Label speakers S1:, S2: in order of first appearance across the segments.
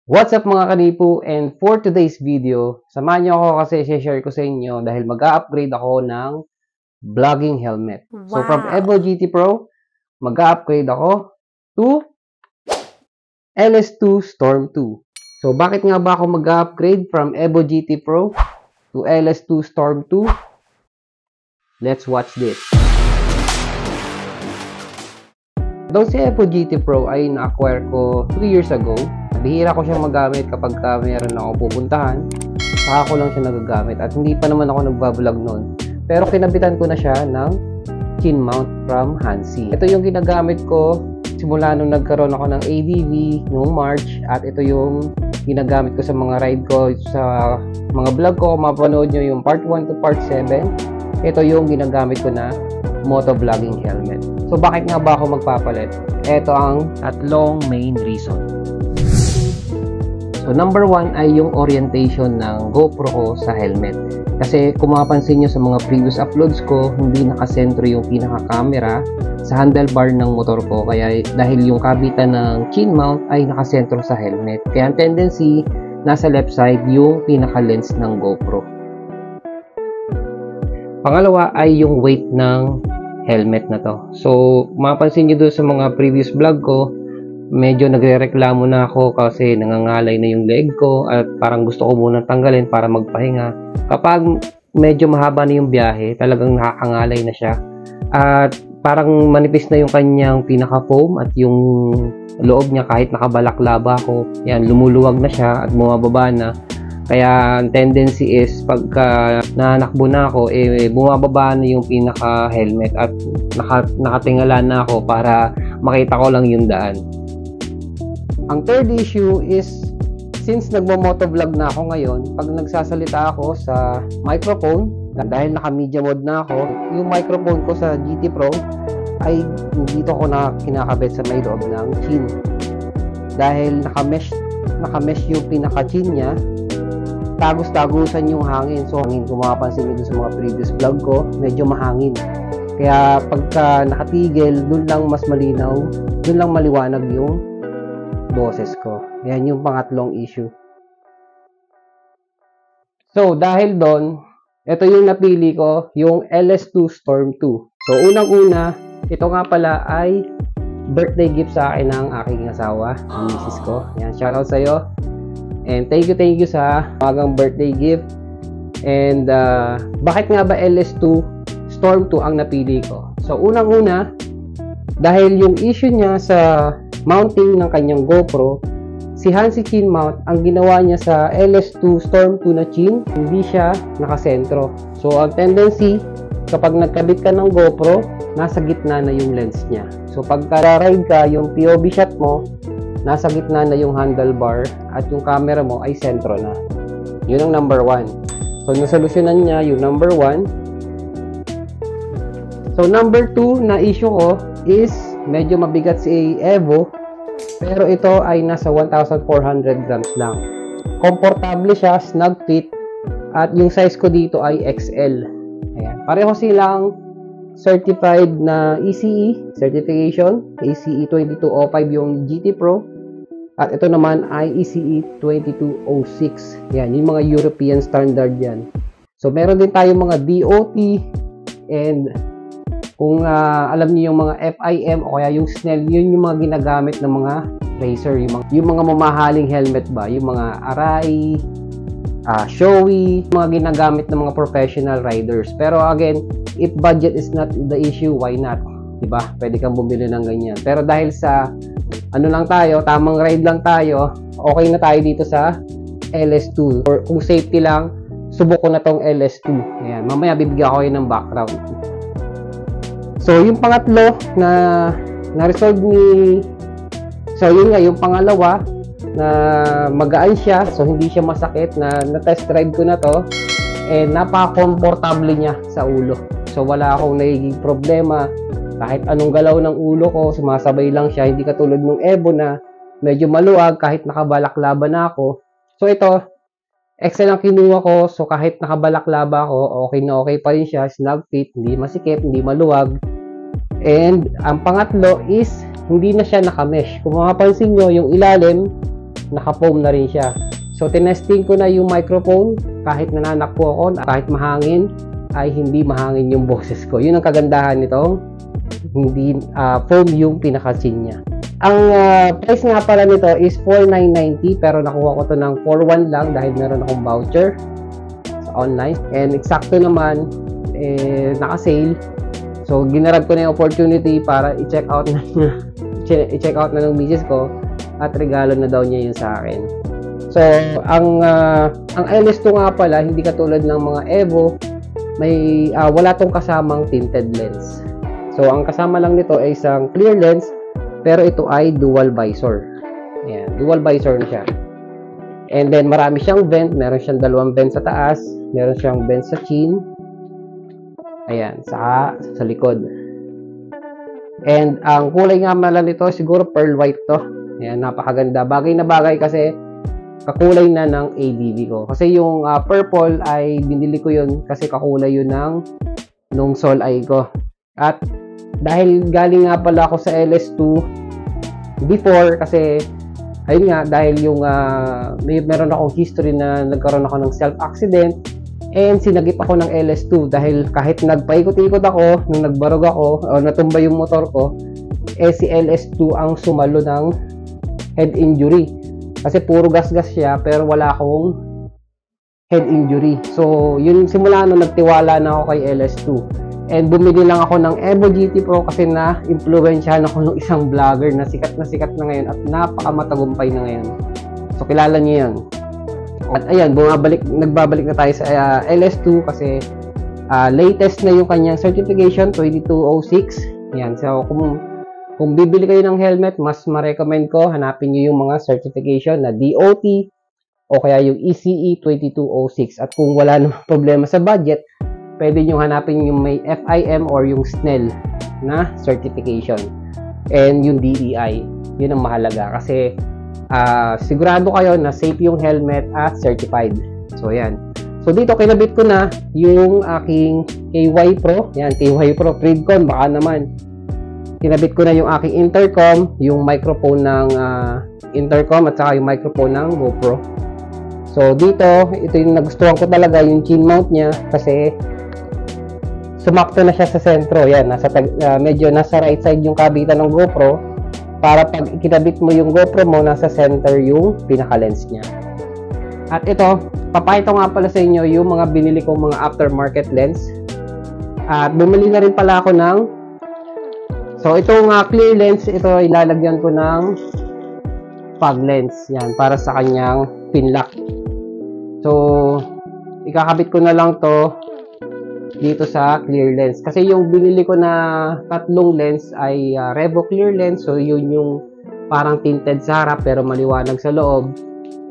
S1: What's up mga kanipo, and for today's video, samahan niyo ako kasi share ko sa inyo dahil mag-a-upgrade ako ng vlogging helmet. Wow. So from Evo GT Pro, mag-a-upgrade ako to LS2 Storm 2. So bakit nga ba ako mag-a-upgrade from Evo GT Pro to LS2 Storm 2? Let's watch this. Itong si Evo GT Pro ay na-acquire ko 2 years ago. Bihira ko siyang magamit kapag meron akong pupuntahan. Saka ko lang siya nagagamit at hindi pa naman ako nagbablog noon. Pero kinabitan ko na siya ng chin mount from Hansi. Ito yung ginagamit ko simula nung nagkaroon ako ng ADV noong March, at ito yung ginagamit ko sa mga ride ko, sa mga vlog ko. Mapanood nyo yung part 1 to part 7. Ito yung ginagamit ko na motovlogging helmet. So bakit nga ba ako magpapalit? Ito ang tatlong main reason. So number 1 ay yung orientation ng GoPro ko sa helmet. Kasi kung mapapansin nyo sa mga previous uploads ko, hindi nakasentro yung pinaka-camera sa handlebar ng motor ko. Kaya dahil yung kabitan ng chin mount ay nakasentro sa helmet. Kaya ang tendency, nasa left side yung pinaka-lens ng GoPro. Pangalawa ay yung weight ng helmet na to. So mapapansin nyo doon sa mga previous vlog ko, medyo nagrereklamo na ako kasi nangangalay na yung leg ko at parang gusto ko muna tanggalin para magpahinga. Kapag medyo mahaba na yung biyahe, talagang nakakangalay na siya at parang manipis na yung kanyang pinaka-foam at yung loob niya kahit nakabalaklaba ako. Yan, lumuluwag na siya at bumababa na. Kaya ang tendency is pagka nanakbo na ako, bumababa na yung pinaka-helmet at nakatingala na ako para makita ko lang yung daan. Ang third issue is, since nagmo-motovlog na ako ngayon, pag nagsasalita ako sa microphone, dahil naka-media mode na ako, yung microphone ko sa GT Pro ay dito ko na kinakabit sa may loob ng chin. Dahil naka-mesh yung pinaka-chin niya, tagos-tagusan yung hangin. So hangin, kung mapapansin nyo sa mga previous vlog ko, medyo mahangin. Kaya pagka nakatigil, dun lang mas malinaw, dun lang maliwanag yung boses ko. Yan yung pangatlong issue. So dahil doon, ito yung napili ko, yung LS2 Storm 2. So unang-una, ito nga pala ay birthday gift sa akin ng aking asawa, ang misis ko. Yan, shoutout sa'yo. And thank you sa magang birthday gift. And bakit nga ba LS2 Storm 2 ang napili ko? So unang-una, dahil yung issue niya sa mounting ng kanyang GoPro, si Hansi chin mount, ang ginawa niya sa LS2 Storm 2 na chin, hindi siya nakasentro. So ang tendency, kapag nagkabit ka ng GoPro, nasa gitna na yung lens niya. So pag ride ka, yung POV shot mo, nasa gitna na yung handlebar at yung camera mo ay sentro na. Yun ang number 1. So nasolusyonan niya yung number 1. So number 2 na issue ko is medyo mabigat si Evo, pero ito ay nasa 1,400 grams lang. Komportable siya, snug fit, at yung size ko dito ay XL. Ayan. Pareho silang certified na ECE certification, ACE 2205 yung GT Pro, at ito naman ay ECE 2206. Yan, yung mga European standard yan. So meron din tayong mga DOT, and kung alam niyo yung mga FIM o kaya yung Snell, yun yung mga ginagamit ng mga racer, yung mga mamahaling helmet ba, yung mga Arai, Shoei, mga ginagamit ng mga professional riders. Pero again, if budget is not the issue, why not? Diba? Pwede kang bumili ng ganyan. Pero dahil sa ano lang tayo, tamang ride lang tayo, okay na tayo dito sa LS2. Or kung safety lang, subok ko na tong LS2. Ayan, mamaya bibigyan ko kayo ng background. So, yung pangatlo na na-resolve ni... So, yun nga, yung pangalawa na magaan siya. So, hindi siya masakit. Na-test drive ko na to. And napaka-comfortable niya sa ulo. So, wala akong nagiging problema. Kahit anong galaw ng ulo ko, sumasabay lang siya. Hindi katulad ng Evo na medyo maluwag kahit nakabalaklaba na ako. So, ito, XL ang kinuha ko. So, kahit nakabalaklaba ako, okay na okay pa rin siya. Snug fit, hindi masikip, hindi maluwag. And ang pangatlo is hindi na siya naka-mesh. Kung mapapansin nyo, yung ilalim naka-foam na rin siya. So, tinesting ko na yung microphone. Kahit nananakpo ako, kahit mahangin, ay hindi mahangin yung boses ko. Yun ang kagandahan nito. Hindi foam yung pinaka-chin niya. Ang price nga pala nito is $4,990 pero nakuha ko to ng $4,100 lang dahil meron akong voucher sa online. And eksakto naman, naka-sale. So, ginarab ko na yung opportunity para i-check out na i-check out na ng misis ko at regalo na daw niya yun sa akin. So, ang LS2 nga pala, hindi katulad ng mga Evo, may wala tong kasamang tinted lens. So, ang kasama lang nito ay isang clear lens, pero ito ay dual visor. Ayan, dual visor na siya. And then, marami siyang vent. Meron siyang dalawang vent sa taas. Meron siyang vent sa chin. Ayan, sa likod. And ang kulay nga pala nito, siguro pearl white to. Ayan, napakaganda. Bagay na bagay kasi kakulay na ng ADV ko. Kasi yung purple ay binili ko yun kasi kakulay yun nung Sol Eye ko. At dahil galing nga pala ako sa LS2 before kasi ayun nga, dahil yung meron akong history na nagkaroon ako ng self-accident and sinagip ako ng LS2 dahil kahit nagpaikot-ikot ako, nung nagbarog ako o natumba yung motor ko, si LS2 ang sumalo ng head injury. Kasi puro gas-gas siya pero wala akong head injury. So, yun simula nung nagtiwala na ako kay LS2. And bumili lang ako ng Evo GT Pro kasi na-influensyahan ako ng isang vlogger na sikat na ngayon at napakamatagumpay na ngayon. So, kilala niyo yun. At ayan, nagbabalik na tayo sa LS2 kasi latest na yung kanyang certification, 2206. Ayan, so kung bibili kayo ng helmet, mas ma-recommend ko, hanapin nyo yung mga certification na DOT o kaya yung ECE 2206. At kung wala namang problema sa budget, pwede nyo hanapin yung may FIM or yung SNEL na certification. And yung DEI, yun ang mahalaga kasi sigurado kayo na safe yung helmet at certified. So, yan. So, dito kinabit ko na yung aking KY Pro. Yan, KY Pro Freedcon, baka naman. Kinabit ko na yung aking intercom, yung microphone ng intercom at saka yung microphone ng GoPro. So dito, ito yung nagustuhan ko talaga, yung chin mount niya kasi sumakto na siya sa sentro. Yan, medyo nasa right side yung kabitan ng GoPro para pag kinabit mo yung GoPro mo, nasa center yung pinaka-lens niya. At ito, papakita nga pala sa inyo yung mga binili kong mga aftermarket lens. At bumili na rin pala ako ng so, itong clear lens, ito ilalagyan ko ng fog lens. Yan, para sa kanyang pin lock. So, ikakabit ko na lang to dito sa clear lens. Kasi yung binili ko na tatlong lens ay Revo clear lens. So, yun yung parang tinted sa harap pero maliwanag sa loob.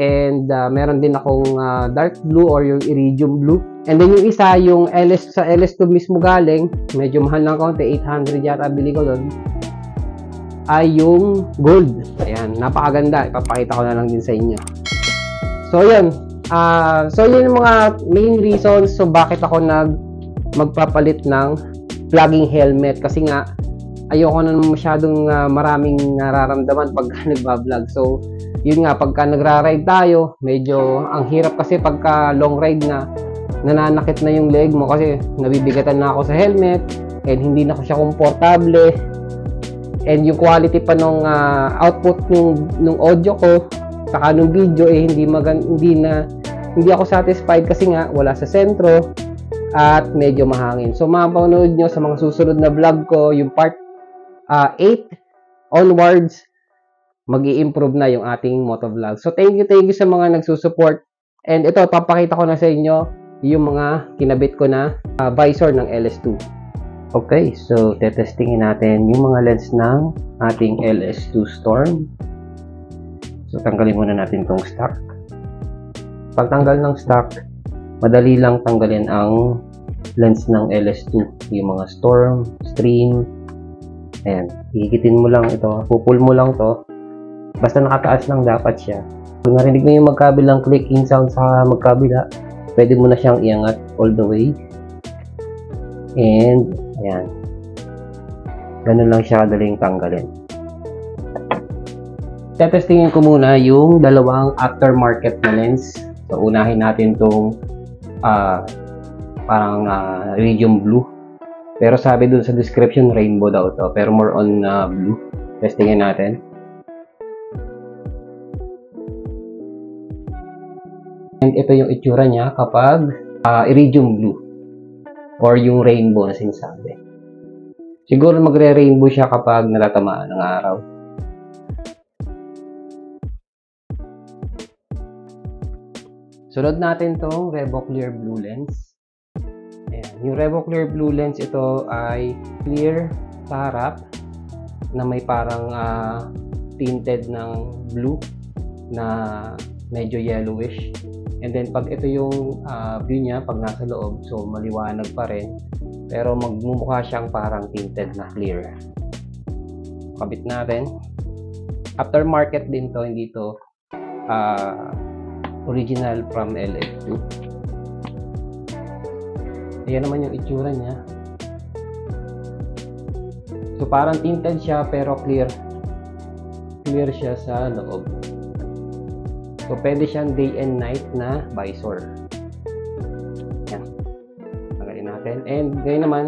S1: And meron din akong dark blue or yung iridium blue. And then yung isa, yung sa LS2 mismo galing, medyo mahal lang konti, 800 yata bili ko doon, ay yung gold. Ayan, napakaganda. Ipapakita ko na lang din sa inyo. So, yun. So, yun yung mga main reasons so bakit ako magpapalit ng vlogging helmet. Kasi nga, ayoko na masyadong maraming nararamdaman pag nagbablog. So, yun nga, pagka nagra-ride tayo, medyo ang hirap kasi pagka long ride na, nananakit na yung leg mo kasi nabibigatan na ako sa helmet and hindi na ko siya komportable. And yung quality pa nung output nung audio ko saka nung video hindi ako satisfied kasi nga wala sa sentro at medyo mahangin. So mapapanood nyo sa mga susunod na vlog ko yung part 8 onwards, mag-i-improve na yung ating motovlog. So thank you sa mga nagsusupport. And ito, papakita ko na sa inyo yung mga kinabit ko na visor ng LS2. Okay, so tetestingin natin yung mga lens ng ating LS2 Storm. So tanggalin muna natin tong stock. Pagtanggal ng stock, madali lang tanggalin ang lens ng LS2. Yung mga Storm, Stream. Ayan, higitin mo lang ito. Pupul mo lang to. Basta nakataas lang dapat siya. Kung narinig mo yung magkabilang clicking sound sa magkabila, pwede mo na siyang iangat all the way. And, ayan. Ganun lang siya kadaling tanggalin. Testingin ko muna yung dalawang aftermarket na lens. So, unahin natin tong parang iridium blue. Pero sabi dun sa description, rainbow daw to. Pero more on blue. Testingin natin. And ito yung itsura niya kapag iridium blue. Or yung rainbow na sinasabi. Siguro magre-rainbow siya kapag natatamaan ng araw. Sunod natin tong Revo Clear Blue Lens. Ayan. Yung Revo Clear Blue Lens, ito ay clear sa harap na may parang tinted ng blue na medyo yellowish. And then pag ito yung view niya, pag nasa loob, so maliwanag pa rin. Pero magmumukha siyang parang tinted na clear. Kabit natin. Aftermarket din to, hindi to original from LS2. Ayan naman yung itsura niya. So parang tinted siya pero clear. Clear siya sa loob. So pwede siyang day and night na visor. Yan. Tanggalin natin. And ngayon naman,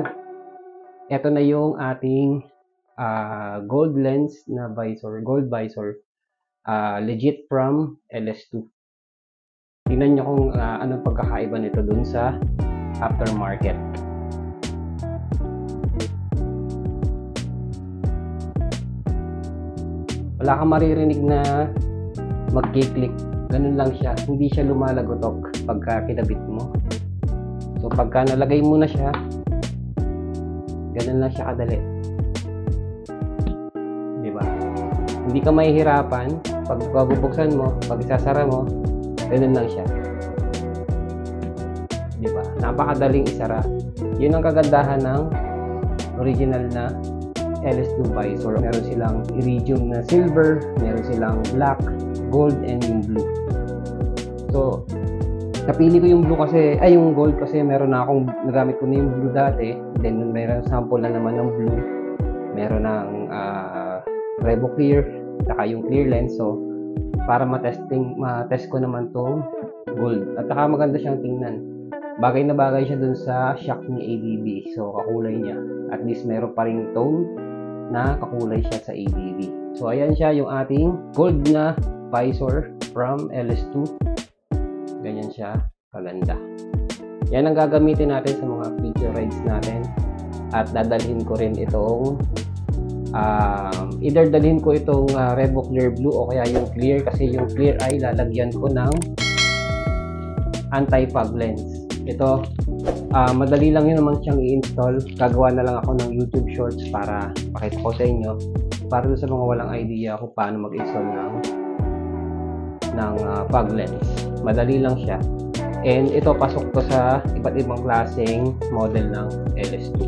S1: ito na yung ating gold lens na visor. Gold visor. Legit from LS2. Tingnan nyo kung anong pagkakaiba nito dun sa aftermarket. Wala kang maririnig na mag-click. Ganun lang siya. Hindi siya lumalagotok pagka kinabit mo. So pagka nalagay mo na siya, ganun lang siya kadali. Diba? Hindi ka mahihirapan pag bubuksan mo, pag isasara mo, ganun lang siya. Diba? Napakadaling isara. Yun ang kagandahan ng original na LS2 visor. Meron silang iridium na silver, meron silang black, gold, and yung blue. So, napili ko yung blue kasi, yung gold kasi meron na akong, nagamit ko na yung blue dati. Then, meron sample na naman ng blue. Meron ng Revo Clear, saka yung clear lens. So, para matest ko naman tong gold. At saka maganda siyang tingnan. Bagay na bagay siya dun sa shock ni ABB. So, kakulay niya. At least meron pa ring tone na kakulay siya sa ABB. So, ayan siya yung ating gold na visor from LS2. Ganyan siya kaganda. Yan ang gagamitin natin sa mga future rides natin. At dadalhin ko rin itong either dalhin ko itong Revo Clear Blue o kaya yung clear, kasi yung clear ay lalagyan ko ng anti-fog lens. Ito, madali lang yun naman siyang i-install. Gagawa na lang ako ng YouTube Shorts para pakita ko sa inyo, para sa mga walang idea kung paano mag-install ng fog lens. Madali lang siya. And ito, pasok to sa iba't ibang klaseng model ng LS2.